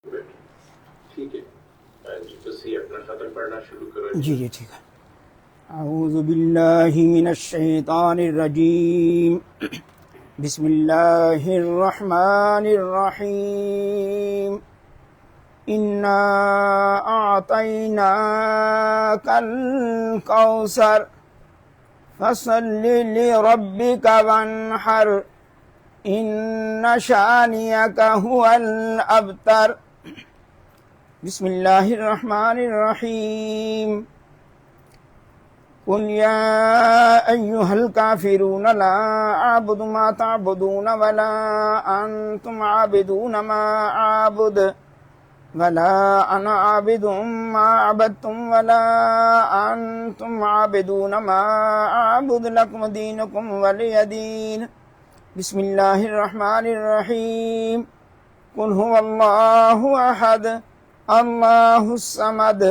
ٹھیک ہے تصحیح اپنا ختم پڑھنا شروع کرو. جی ٹھیک ہے. اعوذ باللہ من الشیطان الرجیم. بسم اللہ الرحمن الرحیم. انا اعطیناک الکوثر فصل لربک وانحر ان شانئک هو الابتر. بسم اللہ الرحمن الرحیم. قل یا ایہا الکافرون لا اعبد ما تعبدون ولا انتم عابدون ما اعبد ولا انا عابد ما عبدتم ولا انتم عابدون ما اعبد لکم دینکم ولی دین. بسم اللہ الرحمن الرحیم. قل هو اللہ احد اللہ الصمد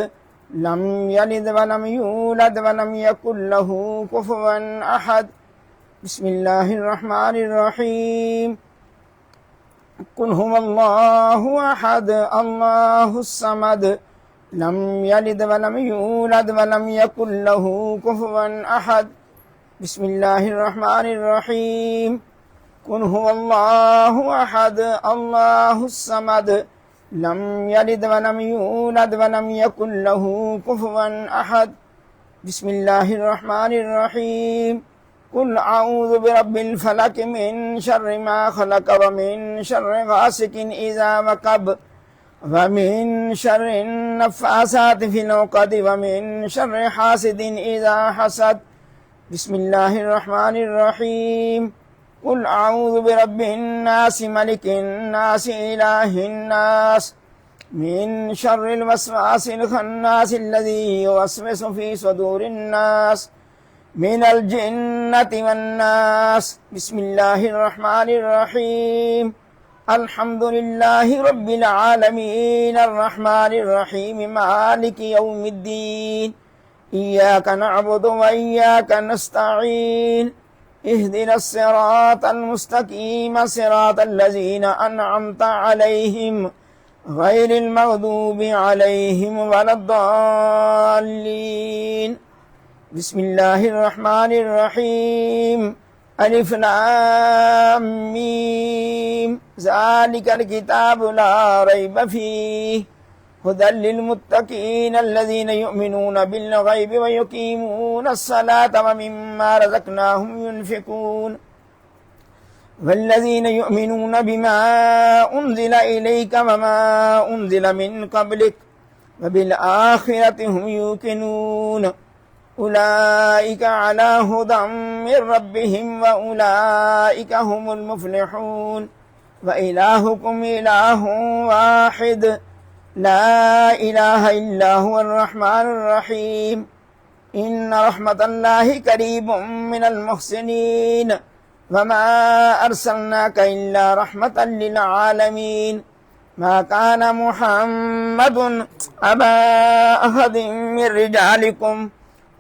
لم یلد ولم یولد ولم یکن له کفوا احد. بسم اللہ الرحمن الرحیم. قل هو اللہ احد اللہ الصمد لم یلد ولم یولد ولم یکن له کفوا احد. بسم اللہ الرحمن الرحیم. قل هو اللہ احد اللہ الصمد لم یلد ولم یولد ولم یکن له کفوا احد. بسم اللہ الرحمن الرحیم. قل اعوذ برب الفلق من شر ما خلق ومن شر غاسق اذا وقب ومن شر النفاثات في العقد ومن شر حاسد اذا حسد. بسم اللہ الرحمن الرحیم. قل اعوذ برب الناس ملک الناس الہ الناس من شر الوسواس الخناس الذي يوسوس في صدور الناس من الجنة والناس. بسم اللہ الرحمن الرحیم. الحمد للہ رب العالمین الرحمن الرحیم مالک یوم الدین ایاک نعبد وإیاک نستعین اهدنا الصراط المستقیم صراط الذین انعمت علیہم غیر المغضوب علیہم ولا الضالین. بسم اللہ الرحمن الرحیم. الف لام میم ذالک الکتاب لا ریب فیہ هدى للمتقین الذین یؤمنون بالغیب ویقیمون الصلاة ومما رزقناهم ينفقون والذین یؤمنون بما انزل الیک وما انزل من قبلک وبالآخرة هم یوقنون اولئک علی ھدی من ربهم واولئک هم المفلحون وإلہکم الہ واحد لا الہ الا هو الرحمن الرحیم. ان رحمت اللہ قریب من المحسنین وما ارسلناک الا رحمتا للعالمین. ما كان محمد ابا احد من رجالکم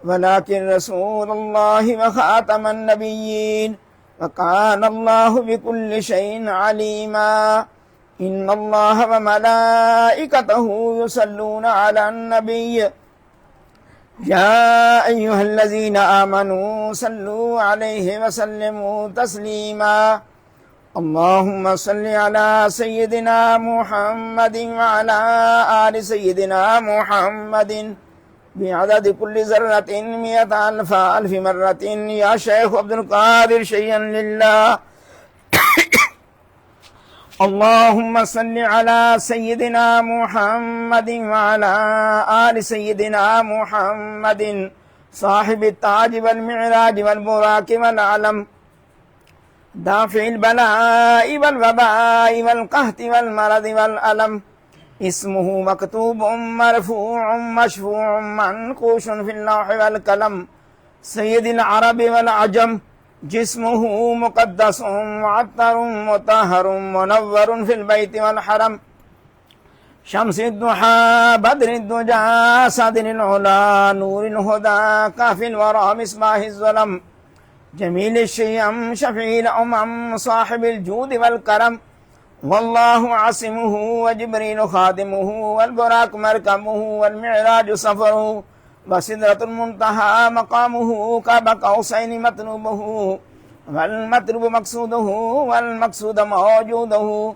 ولكن رسول اللہ وخاتم النبیین وكان اللہ بكل شيء علیما. ان اللہ وملائکتہ یصلون علی النبی یا ایہا الذین آمنوا صلوا علیہ وسلموا تسلیما. اللہم صل علی سیدنا محمد وعلی آل سیدنا محمد بعدد کل ذرۃ مئۃ الف مرۃ یا شیخ عبد القادر شیئا للہ. اللہم صل علی سیدنا محمد وعلی آل سیدنا محمد صاحب التاج والمعراج والبراق والعلم دافع البلاء والوباء والقحط والمرض والألم. اسمہ مکتوب مرفوع مشفوع منقوش فی اللوح والقلم. سید العرب والعجم جسمہ مقدس معطر مطہر منور فی البیت والحرم. شمس الضحى بدر الدجى صدر العلا نور الهدى كافي الورى مصباح الظلم. جمیل الشیم شفیع الامم صاحب الجود والکرم. والله عاصمه وجبريل خادمه والبراق مركبه والمعراج سفره وسدرة المنتهى مقامه قاب قوسين مطلوبه والمطلوب مقصوده والمقصود موجوده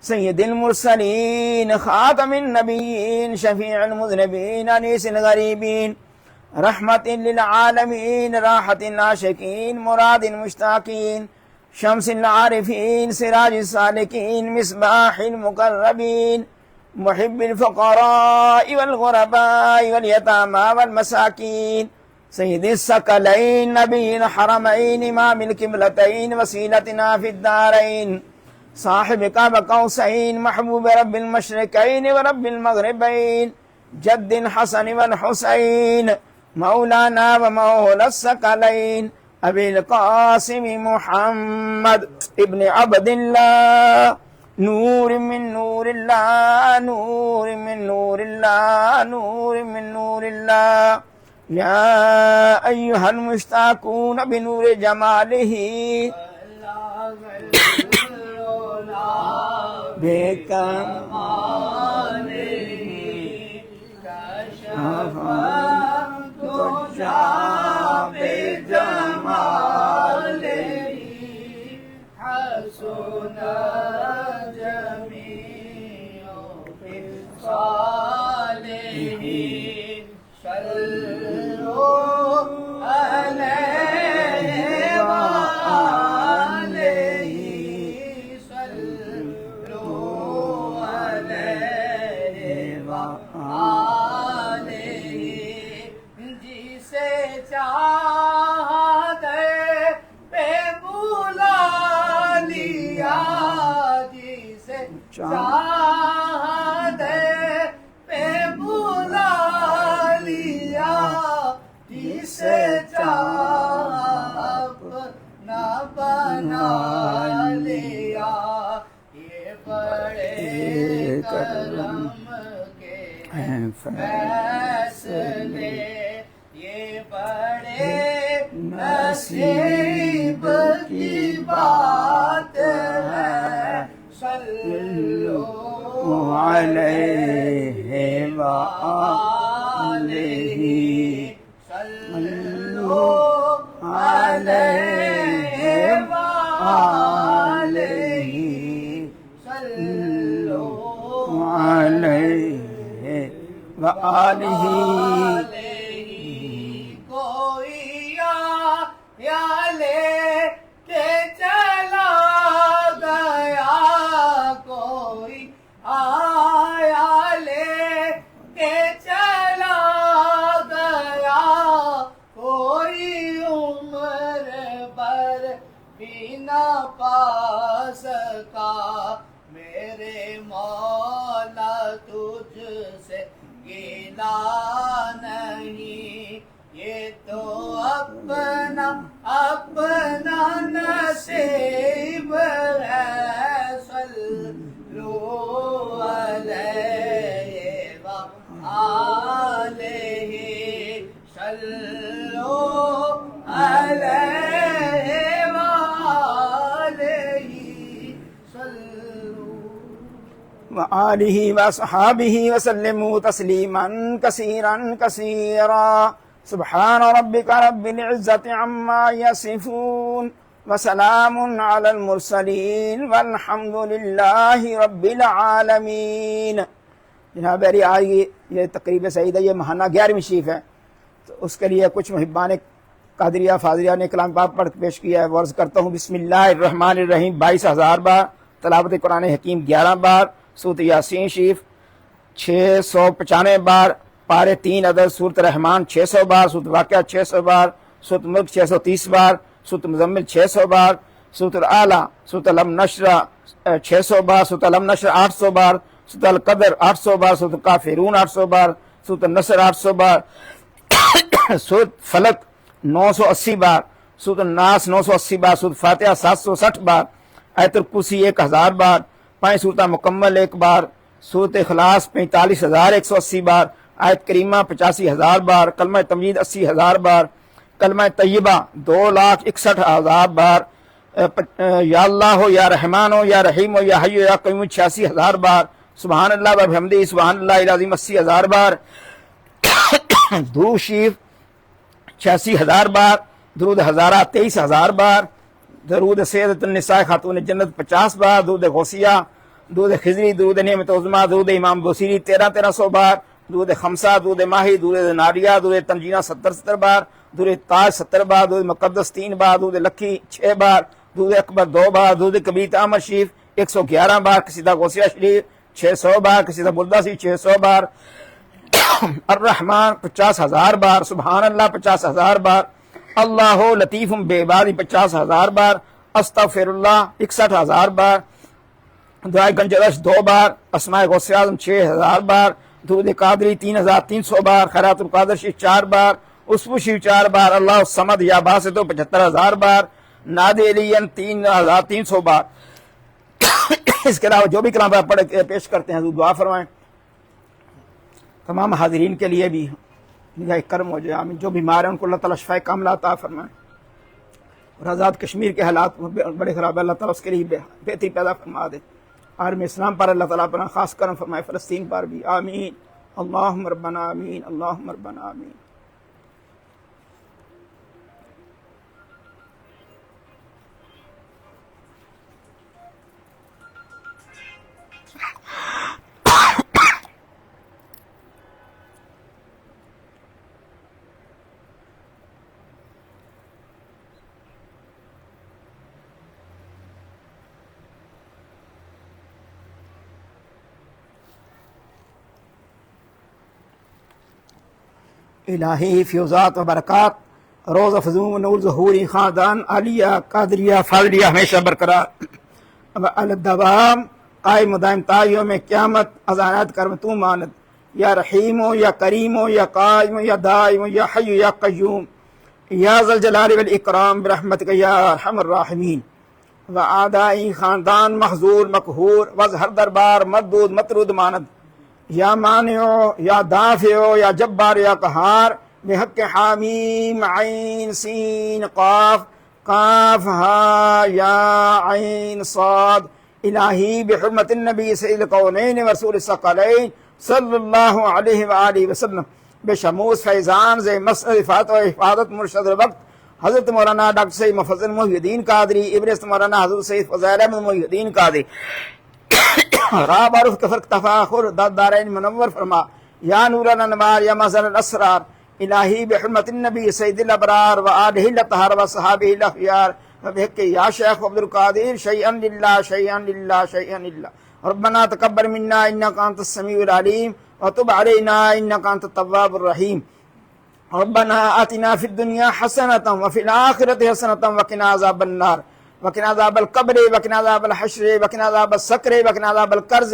سيد المرسلين خاتم النبيين شفيع المذنبين أنيس الغريبين رحمة للعالمين راحة العاشقين مراد المشتاقين شمس العارفين سراج السالكين مصباح المقربين محب الفقراء والغرباء واليتامى والمساكين سيد الثقلين نبي الحرمين إمام القبلتين وسيلتنا في الدارين صاحب قاب قوسين محبوب رب المشرقين ورب المغربين جد الحسن والحسين مولانا ومولى الثقلين أبي القاسم محمد ابن عبد الله نور من نور الله نور من نور الله نور من نور الله يا أيها المشتاقون بنور جماله بك فیصلے یہ بڑے نصیب کی بات ہے صلو علیہ وآلہ صلو علیہ وآلہ صلو علیہ وآلہ کوئی یا لے کے چلا گیا کوئی آیا لے کے چلا گیا کوئی عمر بھر بھی نہ پا سکا میرے مولا تجھ سے گیلا نہیں یہ تو اپنا اپنا نصیب ہے صلو علیہ وآلہ صلو علیہ وآلہ صلو وآلہ وصحابہ وسلموا تسلیما کثیرا کثیرا سبحان ربک رب العزة عما یصفون وسلام علی المرسلین والحمد للہ رب العالمین۔ جناب علی آج یہ تقریب سعیدہ یہ ماہانہ 11ویں شریف ہے، تو اس کے لیے کچھ محبان قادریہ فاضلیہ نے کلام پاک پڑھ کے پیش کیا ہے۔ عرض کرتا ہوں بسم اللہ الرحمن الرحیم 22,000 بار، تلاوت قرآن حکیم 11 بار، سورۃ یاسین شریف 695 بار، پارے 3 عدد، سورۃ رحمان 600 بار، سورۃ واقعہ 600 بار، سورۃ ملک 630 بار، سورۃ مزمل 600 بار، سورۃ الاعلیٰ، سورۃ علم نشر 600 بار، سورۃ علم نشر 800 بار، سورۃ القدر 800 بار، سورۃ کافرون 800 بار، سورۃ النصر 800 بار، سورۃ فلق 980 بار، سورۃ الناس 980 بار، سورۃ فاتحہ 760 بار، آیت الکرسی 1000 بار، 5 سورتیں مکمل 1 بار، سورۃ اخلاص 45,180 بار، آیت کریمہ 85,000 بار، کلمہ تمجید 80,000 بار، کلمہ طیبہ 2,61,000 بار، یا اللہ ہو یا رحمان ہو یا رحیم ہو یا حی یا قیوم 86,000 بار، سبحان اللہ و بحمدہ سبحان اللہ العظیم 80,000 بار، درود شریف 86,000 بار، درود ہزارہ 23,000 بار، درود سیدۃ النساء خاتون جنت 50 بار، درود غوثیہ، درود خضری، درود نعمت عظمیٰ، درود امام بصیری 1300 بار، درود خمسہ، درود ماہی، درود ناریہ، درود تنجینہ 70 بار، درود تاج 70 بار، درود مقدس 3 بار، درود لکھی 6 بار، درود اکبر 2 بار، درود کبیر احمد شریف 111 بار، قصیدہ غوثیہ شریف 600 بار، قصیدہ بلدہ شریف 600 بار، الرحمن 50,000 بار، سبحان اللہ 50,000 بار، اللہ لطیف بعبادہ 50,000 بار، استغفر اللہ 61,000 بار، دعائے گنجرش 2 بار، اسماء غوث اعظم 6,000 بار، درود قادری 3,300 بار، خیرات القادر شریف 4 بار، عصفو شریف 4 بار، اللہ الصمد یا باسط 75,000 بار، نادی علین 3,300 بار۔ اس کے علاوہ جو بھی کلام پڑھ پیش کرتے ہیں حضور دعا فرمائیں، تمام حاضرین کے لیے بھی نگاہ کرم ہو جائے، آمین۔ جو بیمار ہیں ان کو اللہ تعالیٰ شفاء کاملہ عطا فرمائیں، اور آزاد کشمیر کے حالات بڑے خراب ہے، اللہ تعالیٰ اس کے لیے بہتری پیدا فرما دے، عالم اسلام پر اللہ تعالیٰ اپنا خاص کرم فرمائے، فلسطین پر بھی، آمین۔ اللہم ربنا آمین، اللہم ربنا آمین۔ الہی فیوزات و برکات روز افزون نور ظہوری خاندان عالیہ قادریہ فاضلیہ ہمیشہ برقرار الدوام قائم و دائم تا یوم قیامت، اذانات کرم تو ماند، یا رحیم ہو یا کریم ہو یا قائم ہو یا دائم ہو یا حی یا قیوم، یا ذا الجلال والاکرام برحمتک یا ارحم الراحمین۔ و آدائی خاندان محظور مقہور وظہر دربار مردود مطرود ماند، یا مانع یا دافع یا جبار یا قہار، بحق حامیم عین سین قاف قاف ہا یا عین صاد، الہی بحرمت النبی سید القونین ورسول الثقلین صلی اللہ علیہ وآلہ وسلم، بشموس فیضان ز مسعد افاظت و حفاظت مرشد الوقت حضرت مولانا ڈاکٹر سید مفضل محی الدین قادری، ابرست مولانا حضرت سید فضیل احمد محی الدین قادری، راب عرف کفر تفاخر دارین منور فرما، یا نور الانوار یا مظہر الاسرار، الہی بحرمت النبی سید الابرار و آلہ الاطہار و صحابہ الاخیار، وبحق یا شیخ عبد القادر شیئا للہ شیئا للہ شیئا للہ، ربنا تقبل منا انک انت السمیع العلیم وتب علینا انک انت التواب الرحیم، ربنا آتنا فی الدنیا حسنۃ وفی الآخرۃ حسنۃ وقنا عذاب النار، وقنا عذاب القبر وقنا عذاب الحشر وقنا عذاب السکر وقنا عذاب القرض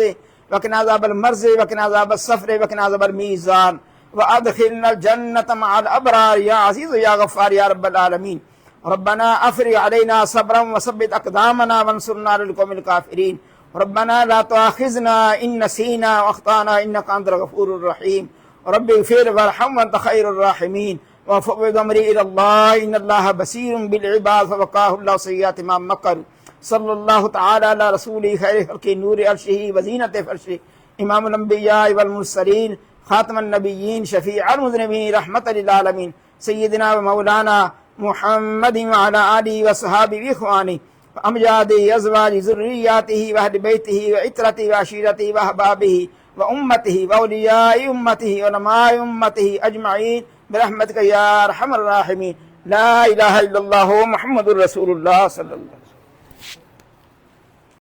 وقنا عذاب المرض وقنا عذاب السفر وقنا عذاب المیزان، وادخلنا الجنة مع الابرار یا عزیز یا غفار یا رب العالمین، ربنا افرغ علینا صبرا وثبت اقدامنا وانصرنا على القوم الكافرین، ربنا لا تؤاخذنا ان نسینا واخطانا انک انت الغفور الرحیم، رب اغفر وارحم وانت خیر الراحمین، وفوض امری الى اللہ ان اللہ بصیر بالعباد فوقاه اللہ سیئات ما مکروا، صلی اللہ تعالی علی رسول خیر خلق نور عرشہ وزینت فرشہ، امام الانبیاء والمرسلین خاتم النبیین شفیع المذنبین رحمت للعالمین، سیدنا و مولانا محمد وعلی آلہ وصحابہ واخوانہ وامجاد ازواج ذریاتہ واہل بیتہ وعطرتہ وعشیرتہ واحبابہ وامتہ واولیاء امتہ علماء امتہ اجمعین برحمتک یا ارحم الراحمین، لا الہ الا اللہ محمد رسول اللہ صلی اللہ علیہ وسلم۔